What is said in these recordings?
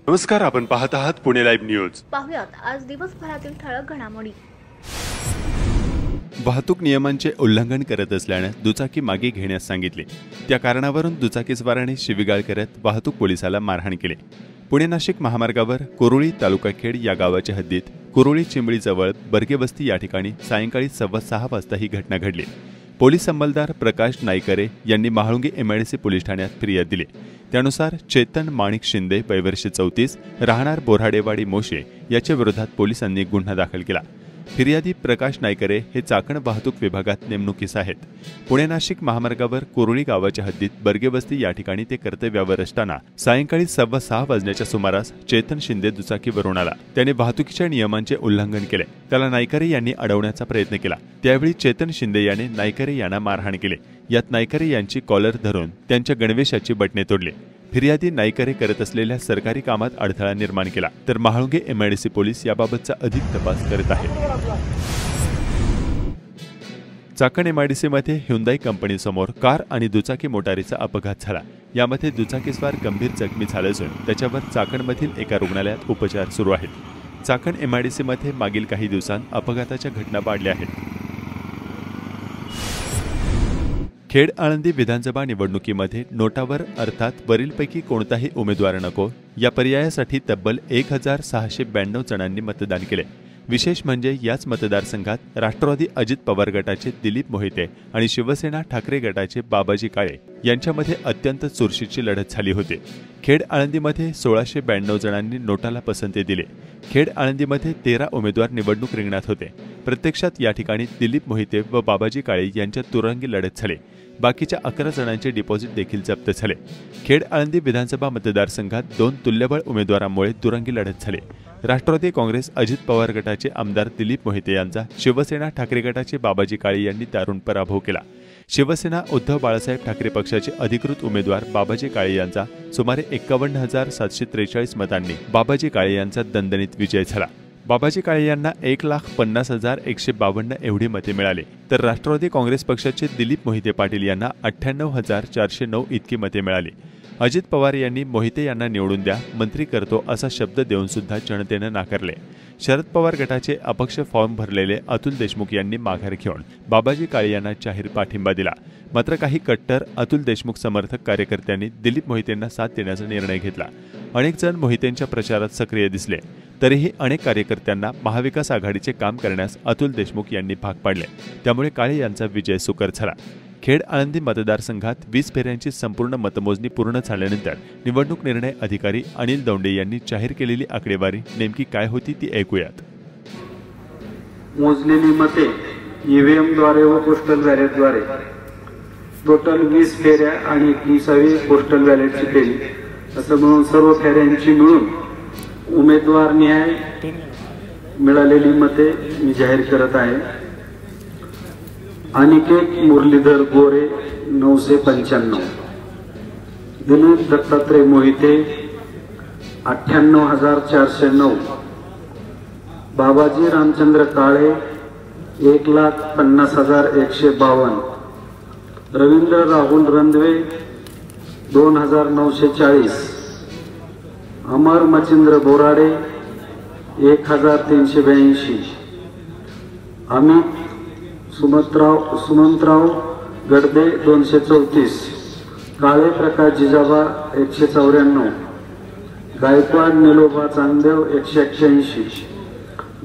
नमस्कार, आपण पाहत आहात पुणे लाईव्ह न्यूज। पाहुयात आज दिवसभरातील ठळक घडामोडी। वाहतूक नियमांचे उल्लंघन करत असल्याने दुचाकी मागे घेण्यास सांगितले। त्या कारणावरून दुचाकीस्वाराने शिवीगाळ करत वाहतूक पोलिसाला मारहाण केली। पुणे नाशिक महामार्गावर कोरोळी तालुका खेड या गावाच्या हद्दीत कोरोळी चिंबळी जवळ बर्गेबस्ती या ठिकाणी सायंकाळी 6:15 वाजता ही घटना घडली। पोलीस अंमलदार प्रकाश नाईकरे यांनी महाळुंगे एमआयडीसी पोलीस ठाण्यात फिर्याद दिली। त्यानुसार चेतन माणिक शिंदे वयवर्ष 34 राहणार बोराडेवाडी मोशे याच्या विरोधात पोलिसांनी गुन्हा दाखल केला। फिर्यादी प्रकाश नाईकरे हे चाकण वाहतूक विभागात नेमणुकीस आहेत। पुणे नाशिक महामार्गावर कोरोळी गावाच्या हद्दीत बर्गेबस्ती या ठिकाणी ते कर्तव्यावर असताना सायंकाळी 6:15 वाजण्याच्या सुमारास चेतन शिंदे दुचाकीवरून आला। त्याने वाहतुकीच्या नियमांचे उल्लंघन केले। त्याला नाईकरे यांनी अडवण्याचा प्रयत्न केला। त्यावेळी चेतन शिंदे याने नाईकरे यांना मारहाण केली। यात नाईकरे यांची कॉलर धरून त्यांच्या गणवेशाची बटणे तोडली। फिर्यादी नाईकरे करत असलेल्या सरकारी कामात अडथळा निर्माण केला, तर महाळुंगे एमआयडीसी पोलीस याबाबतचा अधिक तपास करत आहेत। चाकण एमआयडीसीमध्ये ह्युंदाई कंपनीसमोर कार आणि दुचाकी मोटारीचा अपघात झाला। यामध्ये दुचाकीस्वार गंभीर जखमी झाला असून त्याच्यावर चाकणमधील एका रुग्णालयात उपचार सुरू आहेत। चाकण एमआयडीसीमध्ये मागील काही दिवसांत अपघाताच्या घटना वाढल्या आहेत। खेड आळंदी विधानसभा निवडणुकीमध्ये नोटावर अर्थात वरीलपैकी कोणताही उमेदवार नको या पर्यायासाठी तब्बल 1692 जणांनी मतदान केले। विशेष म्हणजे याच मतदारसंघात राष्ट्रवादी अजित पवार गटाचे दिलीप मोहिते आणि शिवसेना ठाकरे गटाचे बाबाजी काळे यांच्यामध्ये अत्यंत चुरशीची लढत झाली होती। खेड आळंदीमध्ये 1692 जणांनी नोटाला पसंती दिली। खेड आळंदीमध्ये 13 उमेदवार निवडणूक रिंगणात होते। प्रत्यक्षात या ठिकाणी दिलीप मोहिते व बाबाजी काळे यांच्यात तुरंगी लढत झाली। बाकीच्या 11 जणांचे डिपॉझिट देखील जप्त झाले। खेड आळंदी विधानसभा मतदारसंघात 2 तुल्यबळ उमेदवारांमुळे दुरंगी लढत झाली। राष्ट्रवादी काँग्रेस अजित पवार गटाचे आमदार दिलीप मोहिते यांचा शिवसेना ठाकरे गटाचे बाबाजी काळे यांनी दारुण पराभव केला। शिवसेना उद्धव बाळासाहेब ठाकरे पक्षाचे अधिकृत उमेदवार बाबाजी काळे यांचा सुमारे 51,743 मतांनी बाबाजी काळे यांचा दणदणीत विजय झाला। बाबाजी काळे यांना 1,50,152 एवढी मते मिळाली, तर राष्ट्रवादी काँग्रेस पक्षाचे दिलीप मोहिते पाटील यांना 98,409 इतकी मते मिळाली। अजित पवार यांनी मोहिते यांना निवडून द्या, मंत्री करतो असा शब्द देऊन सुद्धा जनतेने नाकारले। शरद पवार गटाचे अपक्ष फॉर्म भरलेले अतुल देशमुख यांनी माघार घेऊन बाबाजी काळे यांना जाहीर पाठिंबा दिला। मात्र काही कट्टर अतुल देशमुख समर्थक कार्यकर्त्यांनी दिलीप मोहितेंना साथ देण्याचा निर्णय घेतला। अनेक जण मोहितेंच्या प्रचारात सक्रिय दिसले, तरीही अनेक कार्यकर्त्यांना महाविकास आघाडीचे काम करण्यास अतुल देशमुख यांनी भाग पाडले। त्यामुळे काळे यांचा विजय सुकर झाला। खेड आळंदी मतदारसंघात 20 फेऱ्यांची संपूर्ण मतमोजणी पूर्ण झाल्यानंतर निवडणूक निर्णय अधिकारी अनिल दौंडे यांनी जाहीर केलेली आकडेवारी नेमकी काय होती ती ऐकूयात। मोजलेली मते ईव्हीएमद्वारे व पोस्टल बॅलेटद्वारे टोटल 20 फेऱ्या आणि 21वी पोस्टल बॅलेटची फेरी असं मिळून सर्व फेऱ्यांची मिळून उमेदवार न्याय मिळालेली मते मी जाहीर करत आहे। अनिकेत मुरलीधर गोरे 995, दिलीप दत्तात्रय मोहिते 98,409, बाबाजी रामचंद्र काळे 1,50,152, रवींद्र राहुल रंधवे 2,940, अमर मचिंद्र बोराडे 1,382, अमित सुमंतराव गडदे 234, काळे प्रकाश जिजाबा 194, गायकवाड निलोबा चांगदेव 181,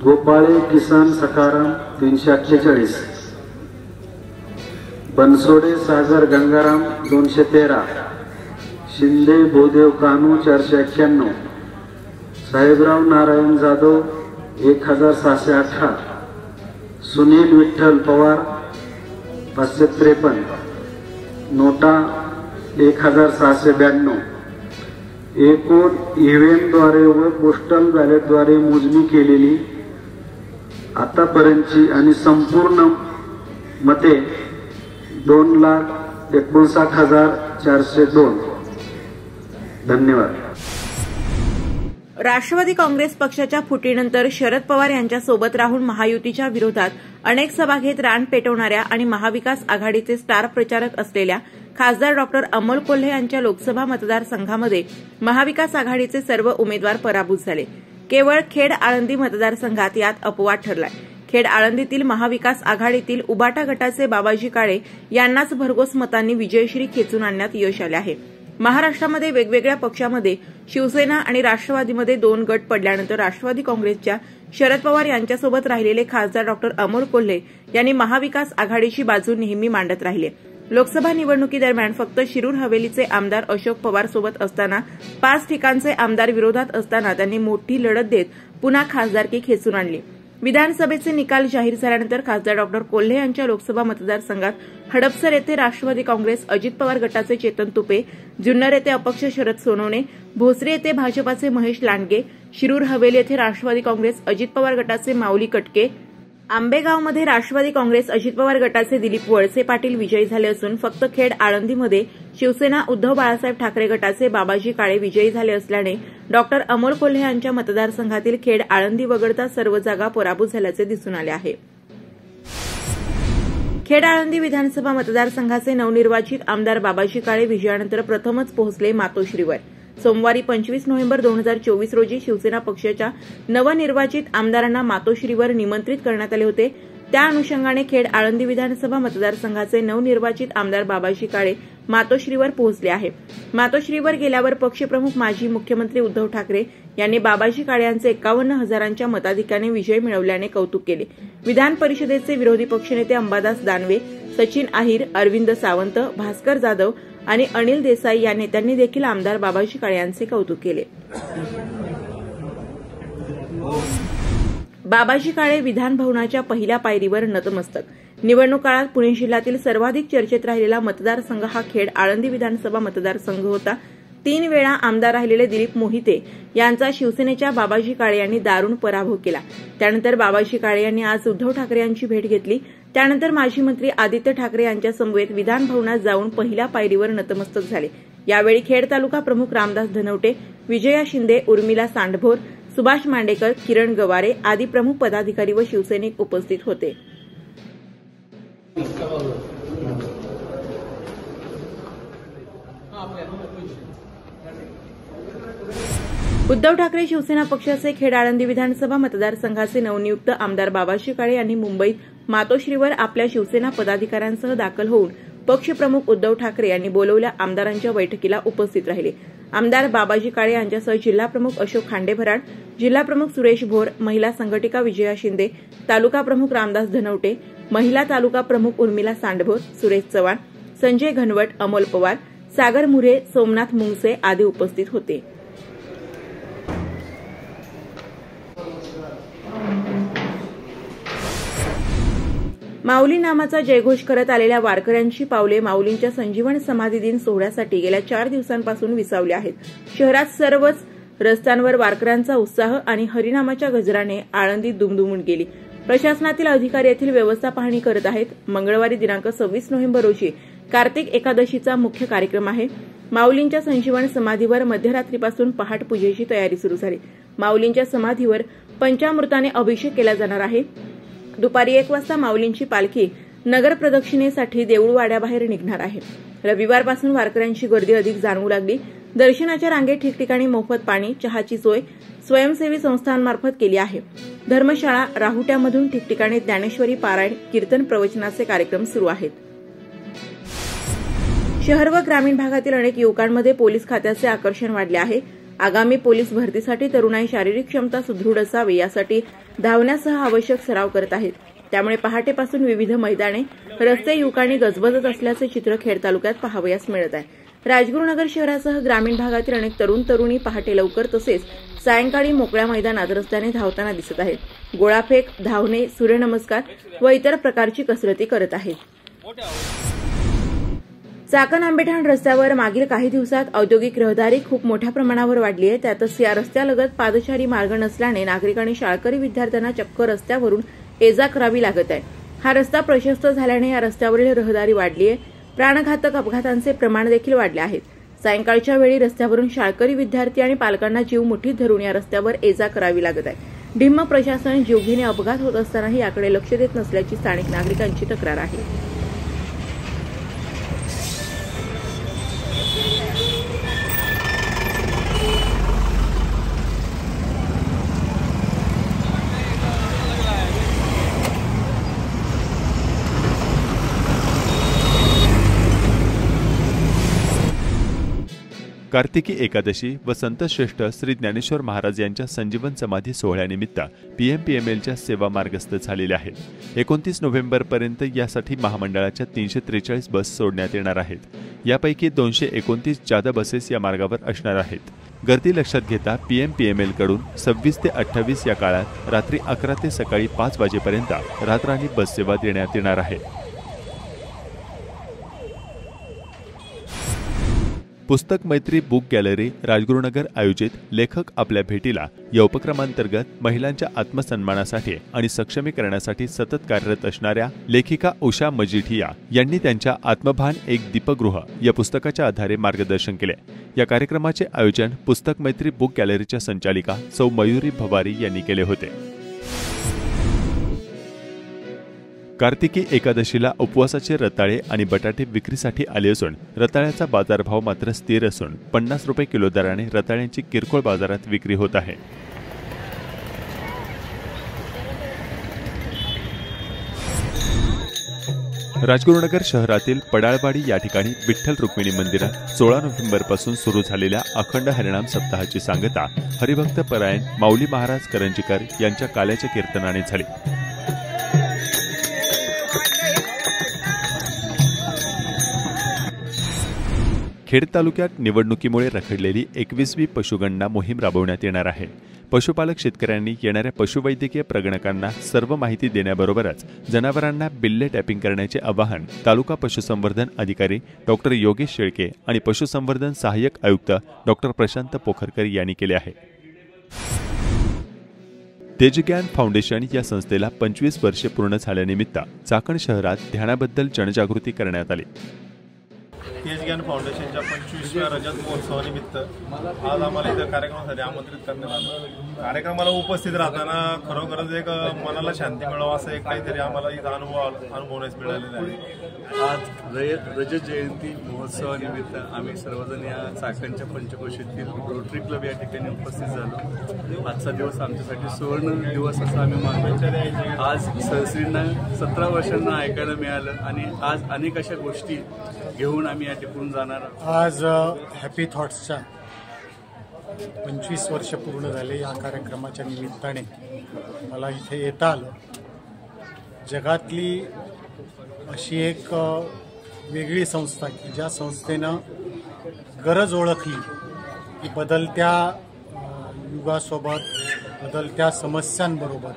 गोपाळे किसन सखाराम 348, बनसोडे सागर गंगाराम 213, शिंदे भूदेव कानू 491, साहेबराव नारायण जाधव 1,618, सुनील विठ्ठल पवार 553, नोटा 1,692। एकूण ईव्हीएमद्वारे व पोस्टल बॅलेटद्वारे मोजणी केलेली आतापर्यंतची आणि संपूर्ण मते 2,59,402। धन्यवाद। राष्ट्रवादी काँग्रेस पक्षाच्या फुटीनंतर शरद पवार यांच्या सोबत राहून महायुतीच्या विरोधात अनेक सभा घेत रान पेटवणाऱ्या आणि महाविकास आघाडीचे स्टार प्रचारक असलेल्या खासदार डॉक्टर अमोल कोल्हे यांच्या लोकसभा मतदारसंघामध्ये महाविकास आघाडीचे सर्व उमेदवार पराभूत झाले. केवळ खेड आळंदी मतदारसंघात यात अपवाद ठरलाय. खेड आळंदीतील महाविकास आघाडीतील उबाटा गटाचे बाबाजी काळे यांनाच भरघोस मतांनी विजयश्री खेचून आणण्यात यश आले आहे. महाराष्ट्रामध्ये वेगवेगळ्या पक्षामध्ये शिवसेना आणि राष्ट्रवादीमध्ये 2 गट पडल्यानंतर राष्ट्रवादी काँग्रेसच्या शरद पवार यांच्यासोबत राहिलेले खासदार डॉक्टर अमोल कोल्हे यांनी महाविकास आघाडीची बाजू नेहमी मांडत राहिले. लोकसभा निवडणुकीदरम्यान फक्त शिरूर हवेलीचे आमदार अशोक पवार सोबत असताना 5 ठिकाणचे आमदार विरोधात असताना त्यांनी मोठी लढत देत पुन्हा खासदारकी खेचून आणली. विधानसभेचे निकाल जाहीर झाल्यानंतर खासदार डॉक्टर कोल्हे यांच्या लोकसभा मतदारसंघात हडपसर येथे राष्ट्रवादी काँग्रेस अजित पवार गटाचे चेतन तुपे, जुन्नर येथे अपक्ष शरद सोनवणे, भोसरी येथे भाजपाचे महेश लांडगे, शिरूर हवेली येथे राष्ट्रवादी काँग्रेस अजित पवार गटाचे माऊली कटके, आंबेगावमध्ये राष्ट्रवादी काँग्रेस अजित पवार गटाचे दिलीप वळसे पाटील विजयी झाले असून फक्त खेड आळंदीमध्ये शिवसेना उद्धव बाळासाहेब ठाकरे गटाचे बाबाजी काळे विजयी झाले असल्याने डॉक्टर अमोल कोल्हे यांच्या मतदारसंघातील खेड आळंदी वगळता सर्व जागा पराभूत झाल्याचे दिसून आले आहे. खेड आळंदी विधानसभा मतदारसंघाचे नवनिर्वाचित आमदार बाबाजी काळे विजयानंतर प्रथमच पोहोचले मातोश्रीवर. सोमवारी 25 नोव्हेंबर 2024 रोजी शिवसेना पक्षाच्या नवनिर्वाचित आमदारांना मातोश्रीवर निमंत्रित करण्यात आले होते. त्या अनुषंगाने खेड आळंदी विधानसभा मतदारसंघाचे नवनिर्वाचित आमदार बाबाजी काळे मातोश्रीवर पोहोचले आहे. मातोश्रीवर गेल्यावर पक्षप्रमुख माजी मुख्यमंत्री उद्धव ठाकरे यांनी बाबाजी काळे यांचे 51,000च्या मताधिक्याने विजय मिळवल्याने कौतुक केले. विधान परिषदेचे विरोधी पक्षनेते अंबादास दानवे, सचिन अहिर, अरविंद सावंत, भास्कर जाधव आणि अनिल देसाई या नेत्यांनी देखील आमदार बाबाजी काळे यांचे कौतुक केले. बाबाजी काळे विधान भवनाच्या पहिल्या पायरीवर नतमस्तक. निवडणूक काळात पुणे जिल्ह्यातील सर्वाधिक चर्चेत राहिलेला मतदारसंघ हा खेड आळंदी विधानसभा मतदारसंघ होता. 3 वेळा आमदार राहिलेले दिलीप मोहिते यांचा शिवसेनेच्या बाबाजी काळे यांनी दारुण पराभव केला. त्यानंतर बाबाजी काळे यांनी आज उद्धव ठाकरे यांची भेट घेतली. त्यानंतर माजी मंत्री आदित्य ठाकरे यांच्या समवेत विधान भवनात जाऊन पहिल्या पायरीवर नतमस्तक झाले. यावेळी खेड तालुका प्रमुख रामदास धनवटे, विजया शिंदे, उर्मिला सांडभोर, सुभाष मांडेकर, किरण गवारे आदी प्रमुख पदाधिकारी व शिवसैनिक उपस्थित होते. उद्धव ठाकरे शिवसेना पक्षाचे खेड आळंदी विधानसभा मतदारसंघाचे नवनियुक्त आमदार बाबाजी काळे यांनी मुंबईत मातोश्रीवर आपल्या शिवसेना पदाधिकाऱ्यांसह दाखल होऊन पक्षप्रमुख उद्धव ठाकरे यांनी बोलवलेल्या आमदारांच्या बैठकीला उपस्थित राहिले. आमदार बाबाजी काळे यांच्यासह जिल्हाप्रमुख अशोक खांडेभराड, जिल्हाप्रमुख सुरेश भोर, महिला संघटिका विजया शिंदे, तालुका प्रमुख रामदास धनवटे, महिला तालुका प्रमुख उर्मिला सांडभोर, सुरेश चव्हाण, संजय घनवट, अमोल पवार, सागर मुरे, सोमनाथ मुंगसे आदी उपस्थित होते. माऊली नामाचा जयघोष करत आलेल्या वारकऱ्यांची पावले माऊलींच्या संजीवन समाधी दिन सोहळ्यासाठी गेल्या 4 दिवसांपासून विसावली आहेत. शहरात सर्वच रस्त्यांवर वारकऱ्यांचा उत्साह आणि हरिनामाच्या गजराने आळंदी दुमदुमून गेली. प्रशासनातील अधिकारी येथील व्यवस्था पाहणी करत आहेत. मंगळवारी दिनांक 26 नोव्हेंबर रोजी कार्तिक एकादशीचा मुख्य कार्यक्रम आहे. माऊलींच्या संजीवन समाधीवर मध्यरात्रीपासून पहाटपूजेची तयारी सुरू झाली. माऊलींच्या समाधीवर पंचामृताने अभिषेक केला जाणार आहे. दुपारी 1 वाजता माऊलींची पालखी नगर प्रदक्षिणेसाठी देऊळवाड्याबाहेर निघणार आहे. रविवारपासून वारकऱ्यांची गर्दी अधिक जाणवू लागली. दर्शनाच्या रांगेत ठिकठिकाणी मोफत पाणी, चहाची सोय स्वयंसेवी संस्थांमार्फत केली आहे. धर्मशाळा, राहुट्यामधून ठिकठिकाणी ज्ञानेश्वरी पारायण, कीर्तन प्रवचनाचे कार्यक्रम सुरू आहेत. शहर व ग्रामीण भागातील अनेक युवकांमध्ये पोलीस खात्याचे आकर्षण वाढले आहे. आगामी पोलीस भरतीसाठी तरुणाई शारीरिक क्षमता सुदृढ असावी यासाठी धावण्यासह आवश्यक सराव करत आहेत. त्यामुळे पहाटेपासून विविध मैदाने, रस्ते युवकांनी गजबजत असल्याचे चित्र खेड तालुक्यात पाहावयास मिळत आहे. राजगुरुनगर शहरासह ग्रामीण भागातील अनेक तरुण तरुणी पहाटे लवकर तसेच सायंकाळी मोकळ्या मैदानात रस्त्याने धावताना दिसत आहेत. गोळाफेक, धावणे, सूर्यनमस्कार व इतर प्रकारची कसरती करत आहेत. चाकण आंबेठाण रस्त्यावर मागील काही दिवसात औद्योगिक रहदारी खूप मोठ्या प्रमाणावर वाढली आहे. त्यातच या रस्त्यालगत पादचारी मार्ग नसल्याने नागरिकांनी शाळकरी विद्यार्थ्यांना चक्क रस्त्यावरून ये-जा करावी लागत आहे. हा रस्ता प्रशस्त झाल्याने या रस्त्यावरील रहदारी वाढली आहे. प्राणघातक अपघातांचे प्रमाण देखील वाढले आहेत. सायंकाळच्या वेळी रस्त्यावरून शाळकरी विद्यार्थी आणि पालकांना जीव मुठीत धरून या रस्त्यावर ये-जा करावी लागत आहे. ढिम्म प्रशासन जीवघेणे अपघात होत असतानाही याकडे लक्ष देत नसल्याची स्थानिक नागरिकांची तक्रार आहे. कार्तिकी एकादशी व संतश्रेष्ठ श्री ज्ञानेश्वर महाराज यांच्या संजीवन समाधी सोहळ्यानिमित्त PMPMLच्या सेवा मार्गस्थ झालेल्या आहेत। 29 नोव्हेंबरपर्यंत यासाठी महामंडळाच्या 343 बस सोडण्यात येणार आहेत। यापैकी 229 जादा बसेस या मार्गावर असणार आहेत। गर्दी लक्षात घेता PMPML कडून 26 ते 28 या काळात रात्री 11 ते सकाळी 5 वाजेपर्यंत रात्रांनी बस सेवा देण्यात येणार आहे। पुस्तक मैत्री बुक गॅलरी राजगुरुनगर आयोजित लेखक आपल्या भेटीला या उपक्रमांतर्गत महिलांच्या आत्मसन्मानासाठी आणि सक्षमीकरणासाठी सतत कार्यरत असणाऱ्या लेखिका उषा मजिठिया यांनी त्यांच्या आत्मभान एक दीपगृह या पुस्तकाच्या आधारे मार्गदर्शन केले। या कार्यक्रमाचे आयोजन पुस्तक मैत्री बुक गॅलरीच्या संचालिका सौ मयुरी भवारी यांनी केले होते। कार्तिकी एकादशीला उपवासाचे रताळे आणि बटाटे विक्रीसाठी आले असून रताळ्याचा बाजारभाव मात्र स्थिर असून 50 रुपये किलो दराने रताळ्यांची किरकोळ बाजारात विक्री होत आहे। राजगुरुनगर शहरातील पडाळवाडी या ठिकाणी विठ्ठल रुक्मिणी मंदिरात 16 नोव्हेंबरपासून सुरू झालेल्या अखंड हरिनाम सप्ताहाची सांगता हरिभक्त परायण माऊली महाराज करंजीकर यांच्या काल्याच्या कीर्तनाने झाली। खेड तालुक्यात निवडणुकीमुळे रखडलेली 21वी पशुगणना मोहीम राबवण्यात येणार आहे। पशुपालक शेतकऱ्यांनी येणाऱ्या पशुवैद्यकीय प्रगणकांना सर्व माहिती देण्याबरोबरच जनावरांना बिल्ले टॅपिंग करण्याचे आवाहन तालुका पशुसंवर्धन अधिकारी डॉक्टर योगेश शेळके आणि पशुसंवर्धन सहाय्यक आयुक्त डॉक्टर प्रशांत पोखरकर यांनी केले आहे। तेजज्ञान फाउंडेशन या संस्थेला 25 वर्षे पूर्ण झाल्यानिमित्त चाकण शहरात ध्यानाबद्दल जनजागृती करण्यात आली। तेजज्ञान फाउंडेशनच्या 25व्या रजत महोत्सवानिमित्त आज आम्हाला इथं कार्यक्रमासाठी आमंत्रित करण्यात आलं। कार्यक्रमाला उपस्थित राहताना खरोखरच एक मनाला शांती मिळावं असं एक काहीतरी आम्हाला इथं अनुभवण्यास मिळालेलं आहे। आज रजत जयंती महोत्सवानिमित्त आम्ही सर्वजण या चाकणच्या पंचक्रोशीतील रोटरी क्लब या ठिकाणी उपस्थित झालो। आजचा दिवस आमच्यासाठी सुवर्ण दिवस असं आम्ही मानतो। आज सहस्रींना 17 वर्षांना ऐकायला मिळालं आणि आज अनेक अशा गोष्टी घेऊन आम्ही या ठिकाणी जाणार। आज हॅपी थॉट्सच्या 25 वर्ष पूर्ण झाले। या कार्यक्रमाच्या निमित्ताने मला इथे येता आलं। जगातली अशी एक वेगळी संस्था की ज्या संस्थेनं गरज ओळखली की बदलत्या युगासोबत बदलत्या समस्यांबरोबर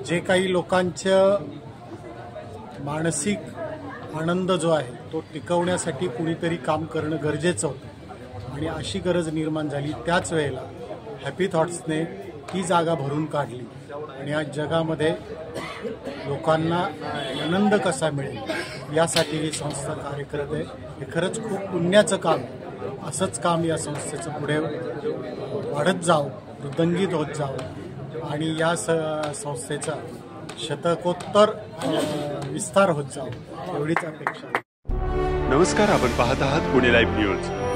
जे काही लोकांचं मानसिक आनंद जो आहे तो टिकवण्यासाठी कुणीतरी काम करणं गरजेचं होतं आणि अशी गरज निर्माण झाली। त्याच वेळेला हॅपी थॉट्सने ती जागा भरून काढली आणि आज जगामध्ये लोकांना आनंद कसा मिळेल यासाठी ही संस्था कार्य करत आहे। हे खरंच खूप पुण्याचं काम आहे। असंच काम या संस्थेचं पुढे वाढत जावं, वृद्धंगित होत जावं आणि या संस्थेचा शतकोत्तर विस्तार होत जावं एवढीच अपेक्षा आहे। नमस्कार, आपण पाहत आहात पुणे लाईव्ह न्यूज।